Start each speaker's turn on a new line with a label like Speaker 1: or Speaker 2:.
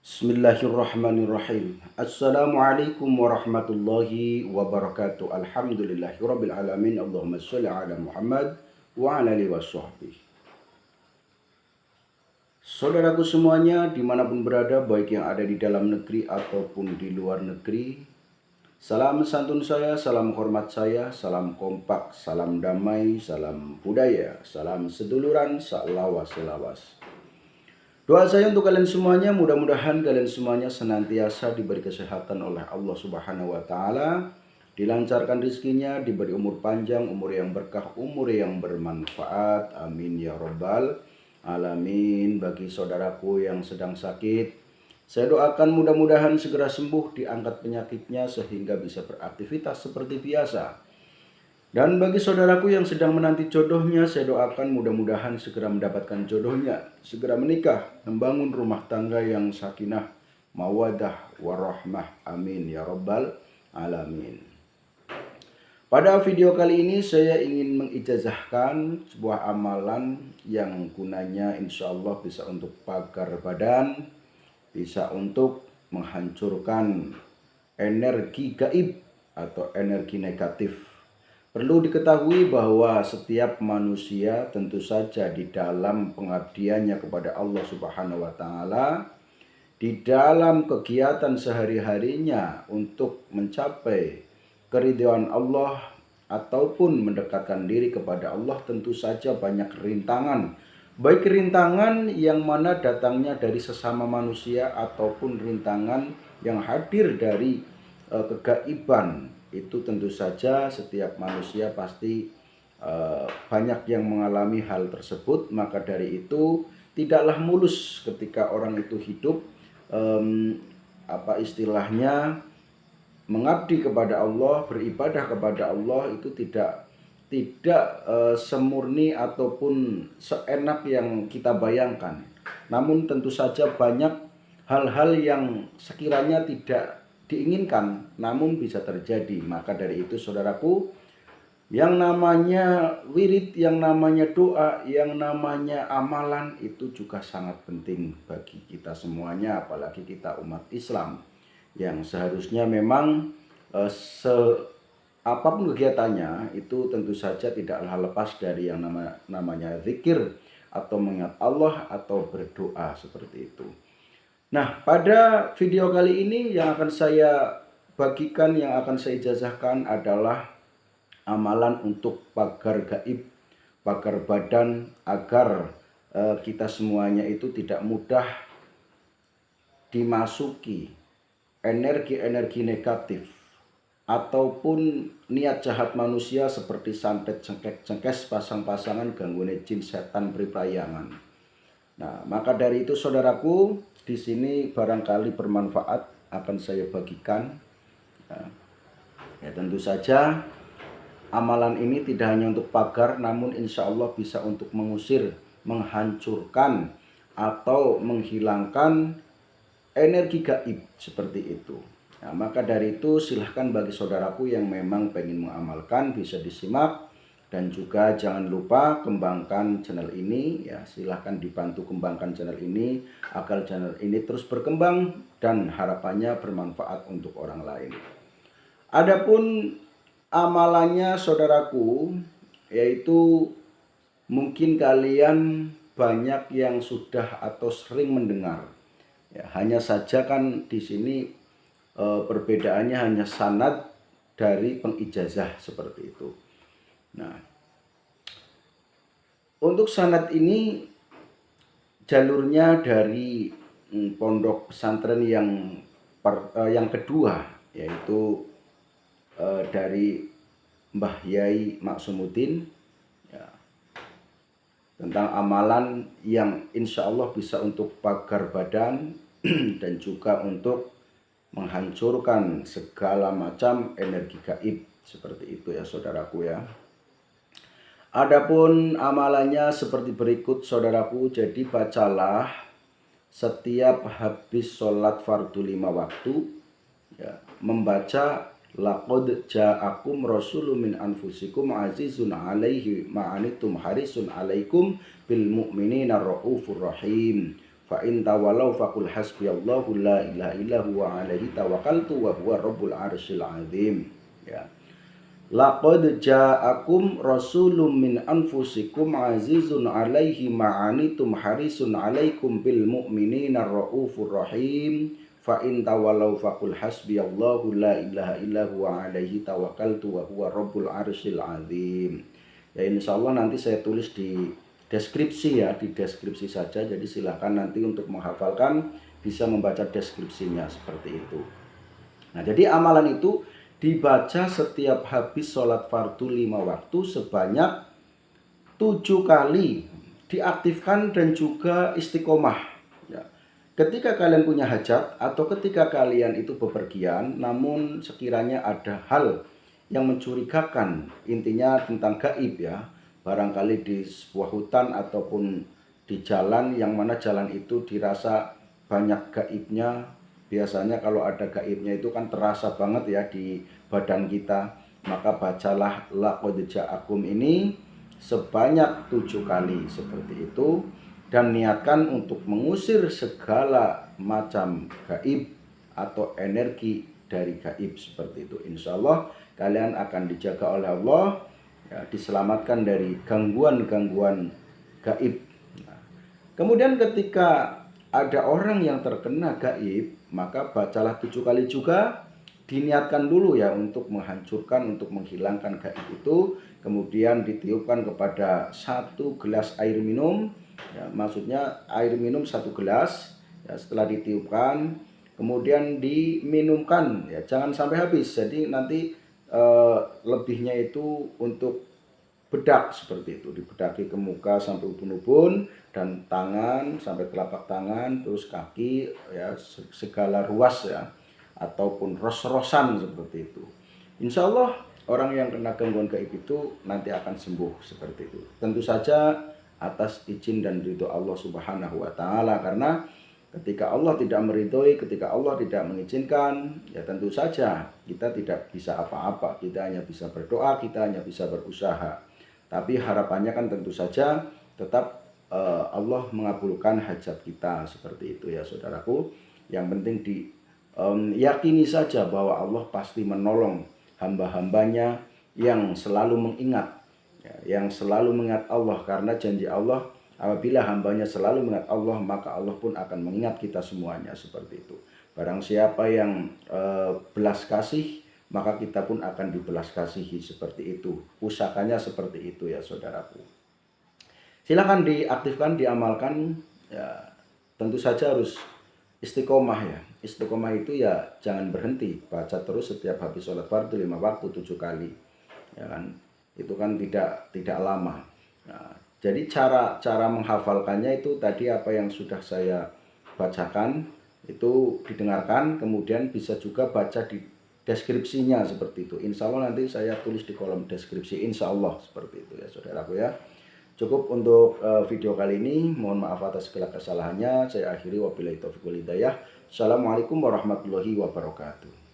Speaker 1: Bismillahirrahmanirrahim. Assalamualaikum warahmatullahi wabarakatuh. Alhamdulillahirabbil alamin. Allahumma shalli ala Muhammad wa ala alihi washabbihi. Saudaraku semuanya dimanapun berada, baik yang ada di dalam negeri ataupun di luar negeri, salam santun saya, salam hormat saya, salam kompak, salam damai, salam budaya, salam seduluran, salawas selawas. Doa saya untuk kalian semuanya, mudah-mudahan kalian semuanya senantiasa diberi kesehatan oleh Allah Subhanahu wa taala, dilancarkan rezekinya, diberi umur panjang, umur yang berkah, umur yang bermanfaat. Amin ya rabbal alamin. Bagi saudaraku yang sedang sakit, saya doakan mudah-mudahan segera sembuh, diangkat penyakitnya sehingga bisa beraktivitas seperti biasa. Dan bagi saudaraku yang sedang menanti jodohnya, saya doakan mudah-mudahan segera mendapatkan jodohnya, segera menikah, membangun rumah tangga yang sakinah, mawadah, warahmah. Amin ya rabbal alamin. Pada video kali ini saya ingin mengijazahkan sebuah amalan yang gunanya insya Allah bisa untuk pagar badan, bisa untuk menghancurkan energi gaib atau energi negatif. Perlu diketahui bahwa setiap manusia tentu saja di dalam pengabdiannya kepada Allah Subhanahu wa taala, di dalam kegiatan sehari-harinya untuk mencapai keridhaan Allah ataupun mendekatkan diri kepada Allah, tentu saja banyak rintangan. Baik rintangan yang mana datangnya dari sesama manusia ataupun rintangan yang hadir dari kegaiban. Itu tentu saja setiap manusia pasti banyak yang mengalami hal tersebut. Maka dari itu tidaklah mulus ketika orang itu hidup istilahnya mengabdi kepada Allah, beribadah kepada Allah, itu tidak semurni ataupun seenak yang kita bayangkan. Namun tentu saja banyak hal-hal yang sekiranya tidak diinginkan namun bisa terjadi. Maka dari itu saudaraku, yang namanya wirid, yang namanya doa, yang namanya amalan itu juga sangat penting bagi kita semuanya, apalagi kita umat Islam yang seharusnya memang apapun kegiatannya itu tentu saja tidaklah lepas dari yang namanya zikir atau mengingat Allah atau berdoa seperti itu. Nah, pada video kali ini yang akan saya bagikan, yang akan saya ijazahkan adalah amalan untuk pagar gaib, pagar badan, agar kita semuanya itu tidak mudah dimasuki energi-energi negatif ataupun niat jahat manusia seperti santet, cengkes, pasang-pasangan, gangguan jin, setan, priprayangan. Nah, maka dari itu saudaraku, di sini barangkali bermanfaat akan saya bagikan. Ya tentu saja amalan ini tidak hanya untuk pagar, namun insya Allah bisa untuk mengusir, menghancurkan atau menghilangkan energi gaib seperti itu. Nah, maka dari itu silahkan bagi saudaraku yang memang pengen mengamalkan bisa disimak. Dan juga jangan lupa kembangkan channel ini ya, silahkan dibantu kembangkan channel ini agar channel ini terus berkembang dan harapannya bermanfaat untuk orang lain. Adapun amalannya saudaraku, yaitu mungkin kalian banyak yang sudah atau sering mendengar ya, hanya saja kan di sini perbedaannya hanya sanad dari pengijazah seperti itu. Nah, untuk sanad ini jalurnya dari pondok pesantren yang kedua, yaitu dari Mbah Yai Maksumuddin ya, tentang amalan yang insya Allah bisa untuk pagar badan dan juga untuk menghancurkan segala macam energi gaib seperti itu ya saudaraku ya. Adapun amalannya seperti berikut saudaraku. Jadi bacalah setiap habis sholat fardu 5 waktu ya, membaca laqad ja'akum rasulun min anfusikum azizun alaihi ma'anitum harisun alaikum bil mu'minina raufur rahim. Fa in tawallaw faqul hasbiyallahu la ilaha illa huwa alaihi tawakkaltu wa huwa rabbul arsyil azim. Ya. Laqad ja'akum rasulun min anfusikum azizun 'alaihi ma'anitum harisun 'alaikum bil mu'minina raufur rahim. Fa in tawallaw faqul hasbiyallahu la ilaha illa huwa alaihi tawakkaltu wa huwa rabbul arsyil azim. Ya insyaallah nanti saya tulis di deskripsi ya, di deskripsi saja. Jadi silakan nanti untuk menghafalkan bisa membaca deskripsinya seperti itu. Nah, jadi amalan itu dibaca setiap habis sholat fardu 5 waktu sebanyak 7 kali, diaktifkan dan juga istiqomah. Ya. Ketika kalian punya hajat atau ketika kalian itu bepergian, namun sekiranya ada hal yang mencurigakan, intinya tentang gaib ya, barangkali di sebuah hutan ataupun di jalan yang mana jalan itu dirasa banyak gaibnya. Biasanya kalau ada gaibnya itu kan terasa banget ya di badan kita. Maka bacalah laqad ja'akum ini sebanyak 7 kali seperti itu. Dan niatkan untuk mengusir segala macam gaib atau energi dari gaib seperti itu. Insya Allah kalian akan dijaga oleh Allah ya, diselamatkan dari gangguan-gangguan gaib. Nah, kemudian ketika ada orang yang terkena gaib, maka bacalah 7 kali juga. Diniatkan dulu ya untuk menghancurkan, untuk menghilangkan gaib itu. Kemudian ditiupkan kepada 1 gelas air minum ya, maksudnya air minum 1 gelas ya. Setelah ditiupkan kemudian diminumkan ya, jangan sampai habis. Jadi nanti lebihnya itu untuk bedak seperti itu, dibedaki ke muka sampai ubun-ubun dan tangan sampai telapak tangan, terus kaki ya, segala ruas ya, ataupun ros-rosan seperti itu. Insya Allah orang yang kena gangguan gaib itu nanti akan sembuh seperti itu. Tentu saja atas izin dan ridho Allah Subhanahu wa taala, karena ketika Allah tidak meridhoi, ketika Allah tidak mengizinkan, ya tentu saja kita tidak bisa apa-apa. Kita hanya bisa berdoa, kita hanya bisa berusaha. Tapi harapannya kan tentu saja tetap Allah mengabulkan hajat kita seperti itu ya saudaraku. Yang penting yakini saja bahwa Allah pasti menolong hamba-hambanya yang selalu mengingat ya, yang selalu mengingat Allah, karena janji Allah apabila hambanya selalu mengingat Allah maka Allah pun akan mengingat kita semuanya seperti itu. Barang siapa yang belas kasih maka kita pun akan dibelas kasihi seperti itu. Pusakanya seperti itu ya saudaraku. Silakan diaktifkan, diamalkan ya. Tentu saja harus istiqomah ya. Istiqomah itu ya jangan berhenti, baca terus setiap habis sholat fardu 5 waktu 7 kali. Ya kan? Itu kan tidak lama. Nah, jadi cara menghafalkannya itu tadi apa yang sudah saya bacakan itu didengarkan, kemudian bisa juga baca di deskripsinya seperti itu. Insya Allah nanti saya tulis di kolom deskripsi, insya Allah seperti itu ya saudaraku ya. Cukup untuk video kali ini. Mohon maaf atas segala kesalahannya. Saya akhiri, wabillahi taufiq wal hidayah. Assalamualaikum warahmatullahi wabarakatuh.